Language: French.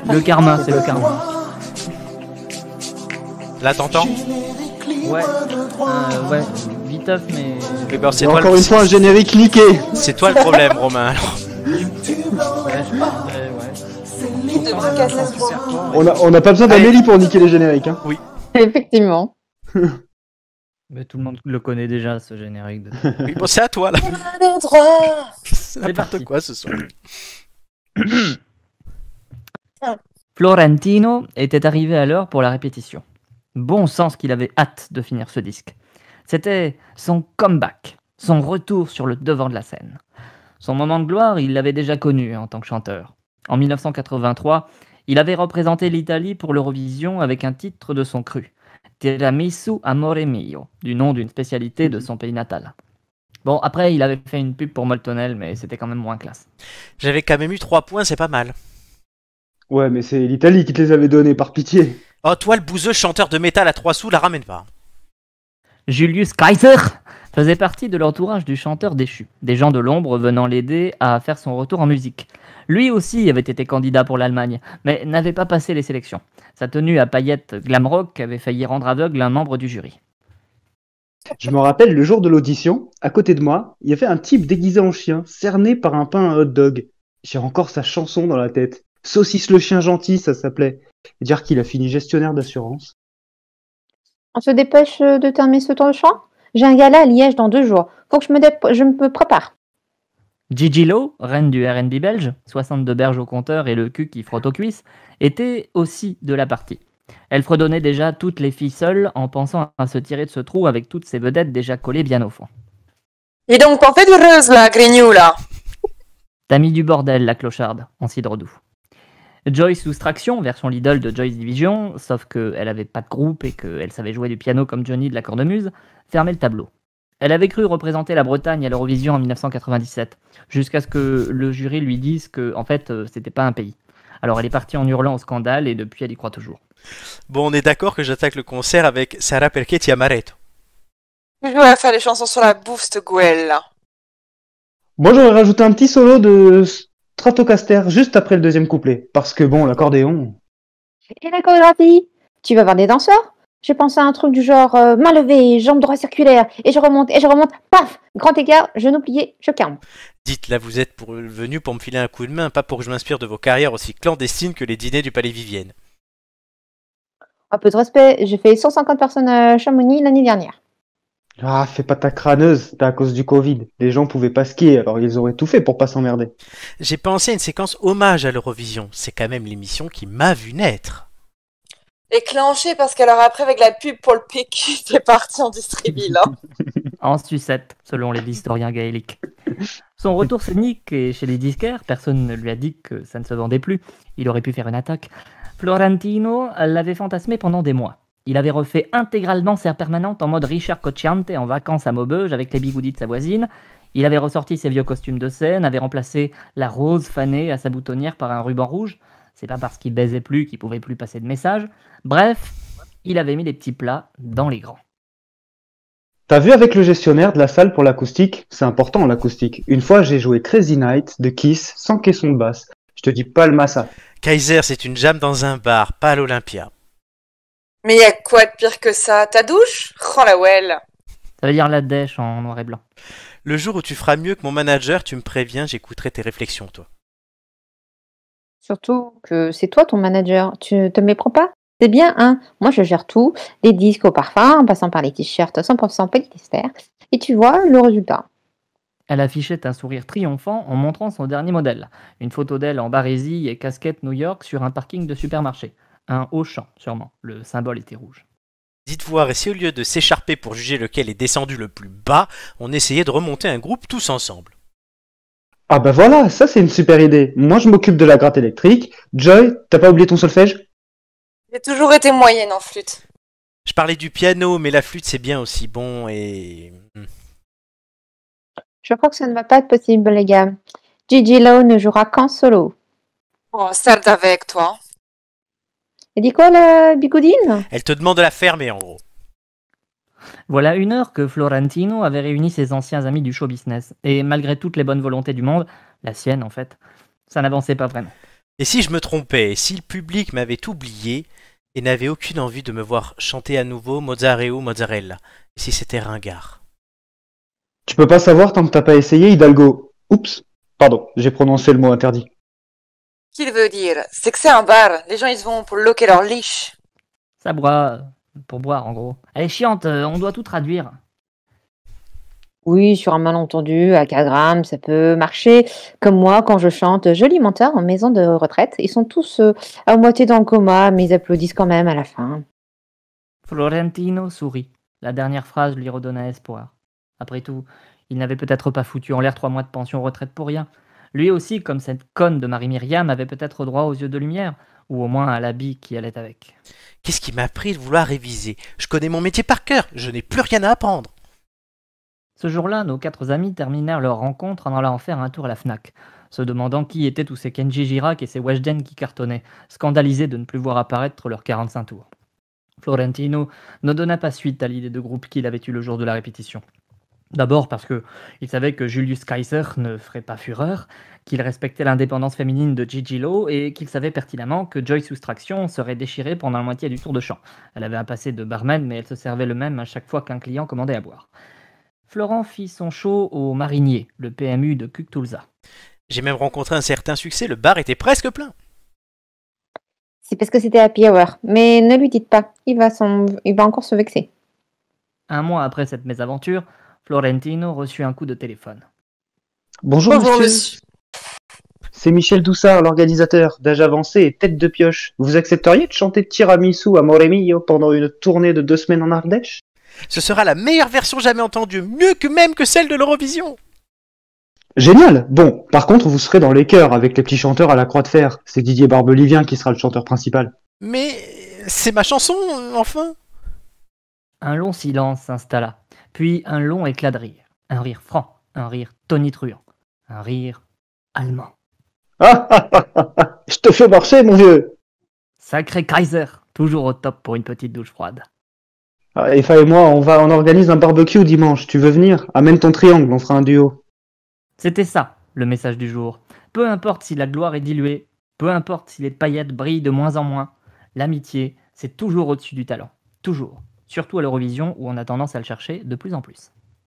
Le karma, c'est le karma. Là, t'entends? Ouais, viteuf, mais... Eh ben, c'est Et toi encore le... une fois un générique niqué. C'est toi le problème, Romain. Alors. On n'a pas besoin d'Amélie pour niquer les génériques. Hein. Effectivement. Mais tout le monde le connaît déjà, ce générique. Oui, bon, c'est à toi, là. C'est n'importe parti. quoi, ce soir. Florentino était arrivé à l'heure pour la répétition. Bon sens qu'il avait hâte de finir ce disque. C'était son comeback, son retour sur le devant de la scène. Son moment de gloire, il l'avait déjà connu en tant que chanteur. En 1983, il avait représenté l'Italie pour l'Eurovision avec un titre de son cru, Tiramisu Amore Mio, du nom d'une spécialité de son pays natal. Bon, après, il avait fait une pub pour Moltonel, mais c'était quand même moins classe. J'avais quand même eu 3 points, c'est pas mal. Ouais, mais c'est l'Italie qui te les avait donnés, par pitié. Oh, toi, le bouseux chanteur de métal à 3 sous, la ramène pas. Julius Kaiser faisait partie de l'entourage du chanteur déchu, des gens de l'ombre venant l'aider à faire son retour en musique. Lui aussi avait été candidat pour l'Allemagne, mais n'avait pas passé les sélections. Sa tenue à paillettes glam rock avait failli rendre aveugle un membre du jury. Je me rappelle, le jour de l'audition, à côté de moi, il y avait un type déguisé en chien, cerné par un pain à hot dog. J'ai encore sa chanson dans la tête. Saucisse le chien gentil, ça s'appelait. Et dire qu'il a fini gestionnaire d'assurance. On se dépêche de terminer ce tour de chant. J'ai un gala à Liège dans 2 jours. Faut que je me prépare. Gigi Lowe, reine du R&B belge, 62 berges au compteur et le cul qui frotte aux cuisses, était aussi de la partie. Elle fredonnait déjà toutes les filles seules en pensant à se tirer de ce trou avec toutes ces vedettes déjà collées bien au fond. Et donc, t'en fais du rose, là, grignou, là. T'as mis du bordel, la clocharde, en cidre doux. Joyce Soustraction, version Lidl de Joyce Division, sauf qu'elle avait pas de groupe et qu'elle savait jouer du piano comme Johnny de la cornemuse, fermait le tableau. Elle avait cru représenter la Bretagne à l'Eurovision en 1997, jusqu'à ce que le jury lui dise que, en fait, c'était pas un pays. Alors elle est partie en hurlant au scandale et depuis elle y croit toujours. Bon, on est d'accord que j'attaque le concert avec Sarà perché ti amaretto. Je dois faire des chansons sur la bouffe, cette gouelle, là. Moi, j'aurais rajouté un petit solo de Stratocaster juste après le deuxième couplet. Parce que bon, l'accordéon... Et la chorégraphie? Tu vas voir des danseurs? Je pense à un truc du genre main levée, jambes droit circulaire, et je remonte, paf! Grand écart, genou plié, je calme. Dites, là, vous êtes venu pour me filer un coup de main, pas pour que je m'inspire de vos carrières aussi clandestines que les dîners du Palais Vivienne. Un peu de respect, j'ai fait 150 personnes à Chamonix l'année dernière. Ah, fais pas ta crâneuse, c'était à cause du Covid. Les gens pouvaient pas skier, alors ils auraient tout fait pour pas s'emmerder. J'ai pensé à une séquence hommage à l'Eurovision. C'est quand même l'émission qui m'a vu naître. Éclenché parce qu'alors après, avec la pub pour le PQ, t'es parti en distribu, là. En sucette, selon les historiens gaéliques. Son retour scénique et chez les disquaires, personne ne lui a dit que ça ne se vendait plus. Il aurait pu faire une attaque. Florentino l'avait fantasmé pendant des mois. Il avait refait intégralement sa permanente en mode Richard Cocciante en vacances à Maubeuge avec les bigoudis de sa voisine. Il avait ressorti ses vieux costumes de scène, avait remplacé la rose fanée à sa boutonnière par un ruban rouge. C'est pas parce qu'il baisait plus qu'il pouvait plus passer de messages. Bref, il avait mis les petits plats dans les grands. T'as vu avec le gestionnaire de la salle pour l'acoustique? C'est important l'acoustique. Une fois, j'ai joué Crazy Night de Kiss sans caisson de basse. Je te dis pas le massa. Kaiser, c'est une jam dans un bar, pas à l'Olympia. Mais y a quoi de pire que ça? Ta douche? Oh la well. Ça veut dire la dèche en noir et blanc. Le jour où tu feras mieux que mon manager, tu me préviens, j'écouterai tes réflexions, toi. Surtout que c'est toi ton manager, tu te méprends pas? C'est bien, hein? Moi je gère tout, des disques au parfum, en passant par les t-shirts 100% polyester, et tu vois le résultat. Elle affichait un sourire triomphant en montrant son dernier modèle. Une photo d'elle en barésie et casquette New York sur un parking de supermarché. Un Auchan, sûrement. Le symbole était rouge. Dites voir, et si au lieu de s'écharper pour juger lequel est descendu le plus bas, on essayait de remonter un groupe tous ensemble. Ah bah voilà, ça c'est une super idée. Moi je m'occupe de la gratte électrique. Joy, t'as pas oublié ton solfège? J'ai toujours été moyenne en flûte. Je parlais du piano, mais la flûte c'est bien aussi bon et... Je crois que ça ne va pas être possible, les gars. Gigi Lowe ne jouera qu'en solo. Oh, celle avec toi. Et dit quoi, la bigoudine? Elle te demande de la fermer en gros. Voilà 1 heure que Florentino avait réuni ses anciens amis du show business. Et malgré toutes les bonnes volontés du monde, la sienne en fait, ça n'avançait pas vraiment. Et si je me trompais, et si le public m'avait oublié et n'avait aucune envie de me voir chanter à nouveau Mozzarella Mozzarella, et si c'était ringard. Tu peux pas savoir tant que t'as pas essayé, Hidalgo. Oups, pardon, j'ai prononcé le mot interdit. Qu'il veut dire, c'est que c'est un bar. Les gens, ils y vont pour loquer leur liche. Ça boit pour boire, en gros. Elle est chiante, on doit tout traduire. Oui, sur un malentendu, à 4 grammes, ça peut marcher. Comme moi, quand je chante Joli menteur en maison de retraite, ils sont tous à moitié dans le coma, mais ils applaudissent quand même à la fin. Florentino sourit. La dernière phrase lui redonna espoir. Après tout, il n'avait peut-être pas foutu en l'air 3 mois de pension retraite pour rien. Lui aussi, comme cette conne de Marie-Myriam, avait peut-être droit aux yeux de lumière, ou au moins à l'habit qui allait avec. Qu'est-ce qui m'a pris de vouloir réviser? Je connais mon métier par cœur, je n'ai plus rien à apprendre. Ce jour-là, nos 4 amis terminèrent leur rencontre en allant faire un tour à la Fnac, se demandant qui étaient tous ces Kenji Girac et ces Weshden qui cartonnaient, scandalisés de ne plus voir apparaître leurs 45 tours. Florentino ne donna pas suite à l'idée de groupe qu'il avait eue le jour de la répétition. D'abord parce qu'il savait que Julius Kaiser ne ferait pas fureur, qu'il respectait l'indépendance féminine de Gigi Lo et qu'il savait pertinemment que Joy Soustraction serait déchirée pendant la moitié du tour de chant. Elle avait un passé de barman, mais elle se servait le même à chaque fois qu'un client commandait à boire. Florent fit son show au Marinier, le PMU de Cuctulza. J'ai même rencontré un certain succès, le bar était presque plein. C'est parce que c'était happy hour. Mais ne lui dites pas, il va encore se vexer. Un mois après cette mésaventure, Florentino reçut un coup de téléphone. Bonjour, monsieur. C'est Michel Doussard, l'organisateur, d'âge avancé et tête de pioche. Vous accepteriez de chanter Tiramisu à Moremillo pendant une tournée de 2 semaines en Ardèche? Ce sera la meilleure version jamais entendue, mieux que même que celle de l'Eurovision. Génial. Bon, par contre, vous serez dans les chœurs avec les petits chanteurs à la croix de fer. C'est Didier Barbelivien qui sera le chanteur principal. Mais c'est ma chanson, enfin. Un long silence s'installa, puis un long éclat de rire. Un rire franc, un rire tonitruant, un rire allemand. Ah ah ah ah ah. Je te fais marcher, mon vieux. Sacré Kaiser, toujours au top pour une petite douche froide. Ah, Eva et moi, on organise un barbecue dimanche. Tu veux venir? Amène ton triangle, on fera un duo. C'était ça, le message du jour. Peu importe si la gloire est diluée, peu importe si les paillettes brillent de moins en moins, l'amitié, c'est toujours au-dessus du talent. Toujours. Surtout à l'Eurovision où on a tendance à le chercher de plus en plus.